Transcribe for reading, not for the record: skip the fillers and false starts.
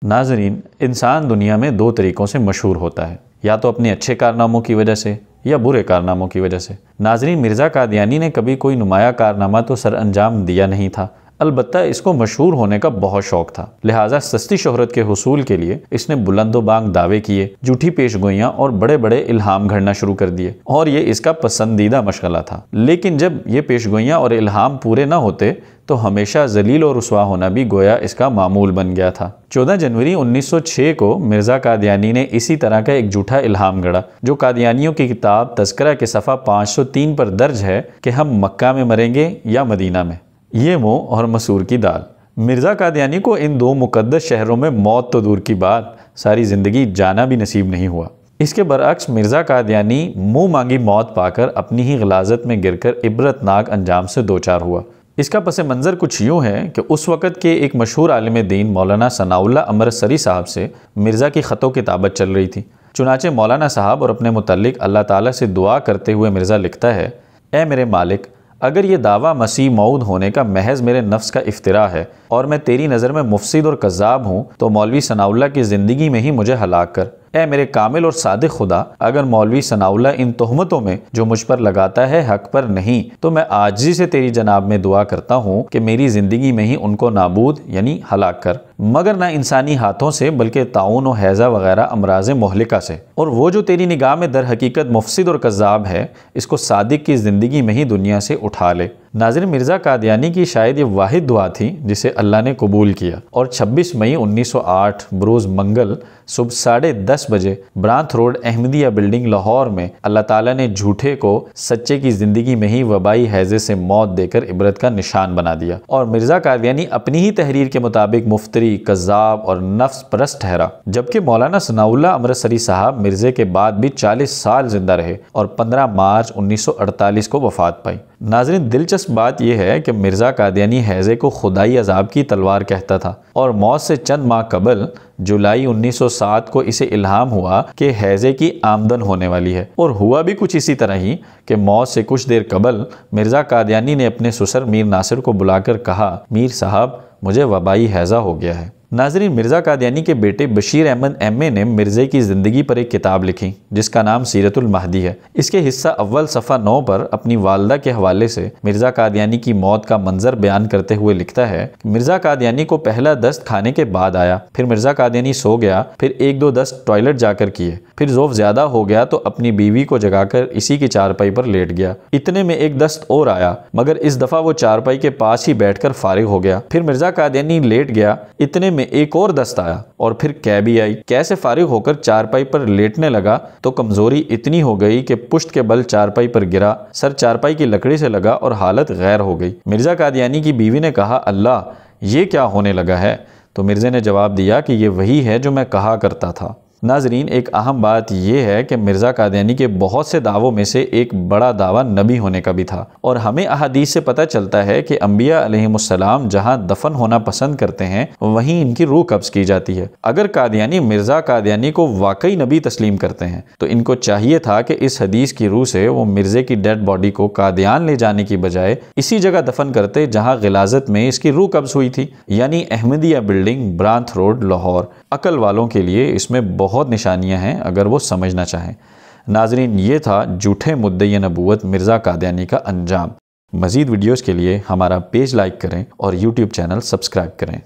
नाजरीन, इंसान दुनिया में दो तरीक़ों से मशहूर होता है, या तो अपने अच्छे कारनामों की वजह से या बुरे कारनामों की वजह से। नाजरीन, मिर्ज़ा कादियानी ने कभी कोई नुमाया कारनामा तो सर अंजाम दिया नहीं था, अलबत्ता इसको मशहूर होने का बहुत शौक था। लिहाजा सस्ती शोहरत के हुसूल के लिए इसने बुलंदोबांग दावे किए, झूठी पेशगोइयाँ और बड़े बड़े इल्हाम घड़ना शुरू कर दिए, और ये इसका पसंदीदा मशगला था। लेकिन जब ये पेशगोइयाँ और इल्हाम पूरे न होते तो हमेशा जलील और रुसवा होना भी गोया इसका मामूल बन गया था। 14 जनवरी 1906 को मिर्ज़ा कादियानी ने इसी तरह का एक झूठा इल्हाम गढ़ा, जो कादियानियों की किताब तज़किरा के सफ़ा 503 पर दर्ज है कि हम मक्का में मरेंगे या मदीना में। ये मुँह और मसूर की दाल। मिर्ज़ा कादियानी को इन दो मुक़द्दस शहरों में मौत तो दूर की बात, सारी ज़िंदगी जाना भी नसीब नहीं हुआ। इसके बरअक्स मिर्ज़ा कादियानी मुँह मांगी मौत पाकर अपनी ही ग़लाज़त में गिरकर इबरतनाक अंजाम से दो चार हुआ। इसका पस मंज़र कुछ यूँ है कि उस वक़्त के एक मशहूर आलिम दीन मौलाना सनाउल्लाह अमृतसरी साहब से मिर्ज़ा की ख़तो किताबत चल रही थी। चुनाचे मौलाना साहब और अपने मुतल्लिक अल्लाह ताला से दुआ करते हुए मिर्ज़ा लिखता है, ए मेरे मालिक, अगर ये दावा मसीह मौद होने का महज मेरे नफ्स का इफ्तिरा है और मैं तेरी नज़र में मुफसिद और कज़्ज़ाब हूँ, तो मौलवी सनाउल्लाह की ज़िंदगी में ही मुझे हलाक कर। ए मेरे कामिल और सादिक खुदा, अगर मौलवी सनाउल्लाह इन तोहमतों में जो मुझ पर लगाता है हक पर नहीं, तो मैं आजिज़ी से तेरी जनाब में दुआ करता हूँ कि मेरी ज़िंदगी में ही उनको नाबूद यानी हलाक कर, मगर ना इंसानी हाथों से बल्कि ताउन और हैज़ा वगैरह अमराज मोहलिका से। और वो जो तेरी निगाह में दर हकीकत मुफसिद और कज़्ज़ाब है, इसको सादिक की ज़िंदगी में ही दुनिया से उठा ले। नाज़रीन, मिर्ज़ा कादियानी की शायद ये वाहिद दुआ थी जिसे अल्लाह ने कबूल किया, और 26 मई 1908 बरोज़ मंगल सुबह 10:30 बजे ब्रांथ रोड अहमदिया बिल्डिंग लाहौर में अल्लाह ताला ने झूठे को सच्चे की ज़िंदगी में ही वबाई हैज़े से मौत देकर इबरत का निशान बना दिया, और मिर्ज़ा कादियानी अपनी ही तहरीर के मुताबिक मुफ्तरी, कज़्ज़ाब और नफ्स परस्त ठहरा। जबकि मौलाना सनाउल्लाह अमृतसरी साहब मिर्ज़े के बाद भी 40 साल जिंदा रहे और 15 मार्च 1948 को वफ़ात पाई। नाज़रीन, दिलचस्प बात यह है कि मिर्ज़ा कादियानी हैज़े को खुदाई अजाब की तलवार कहता था, और मौत से चंद माह कबल जुलाई 1907 को इसे इल्हाम हुआ कि हैज़े की आमदन होने वाली है। और हुआ भी कुछ इसी तरह ही कि मौत से कुछ देर कबल मिर्ज़ा कादियानी ने अपने ससुर मीर नासिर को बुलाकर कहा, मीर साहब, मुझे वबाई हैज़ा हो गया है। नाज़रीन, मिर्ज़ा कादियानी के बेटे बशीर अहमद एम.ए. ने मिर्ज़े की ज़िंदगी पर एक किताब लिखी जिसका नाम सीरतुल महदी है। इसके हिस्सा अव्वल सफ़ा 9 पर अपनी वालदा के हवाले से मिर्ज़ा कादियानी की मौत का मंजर बयान करते हुए लिखता है कि मिर्ज़ा कादियानी को पहला दस्त खाने के बाद आया, फिर मिर्ज़ा कादियानी सो गया, फिर 1-2 दस्त टॉयलेट जाकर किए, फिर ज़ौफ़ ज़्यादा हो गया तो अपनी बीवी को जगाकर इसी की चारपाई पर लेट गया। इतने में एक दस्त और आया, मगर इस दफ़ा वो चारपाई के पास ही बैठकर फारिग हो गया। फिर मिर्ज़ा कादियानी लेट गया, इतने में एक और दस्त आया, और फिर कै भी आई। कैसे फारिग होकर चारपाई पर लेटने लगा तो कमजोरी इतनी हो गई कि पुश्त के बल चारपाई पर गिरा, सर चारपाई की लकड़ी से लगा और हालत गैर हो गई। मिर्ज़ा कादियानी की बीवी ने कहा, अल्लाह, ये क्या होने लगा है? तो मिर्ज़े ने जवाब दिया कि ये वही है जो मैं कहा करता था। नाजरीन, एक अहम बात यह है कि मिर्ज़ा कादियानी के बहुत से दावों में से एक बड़ा दावा नबी होने का भी था, और हमें अहादीस से पता चलता है कि अंबिया अलैहिमुस्सलाम जहां दफन होना पसंद करते हैं वहीं इनकी रूह कब्ज़ की जाती है। अगर कादियानी मिर्ज़ा कादियानी को वाकई नबी तस्लीम करते हैं तो इनको चाहिए था कि इस हदीस की रूह से वो मिर्ज़े की डेड बॉडी को कादियान ले जाने की बजाय इसी जगह दफन करते जहाँ गिलाजत में इसकी रूह कब्ज़ हुई थी, यानी अहमदिया बिल्डिंग, ब्रांथ रोड, लाहौर। अकल वालों के लिए इसमें बहुत निशानियां हैं अगर वो समझना चाहें। नाजरीन, ये था झूठे मुद्दई नबूवत मिर्ज़ा कादियानी का अंजाम। मज़ीद वीडियोज़ के लिए हमारा पेज लाइक करें और यूट्यूब चैनल सब्सक्राइब करें।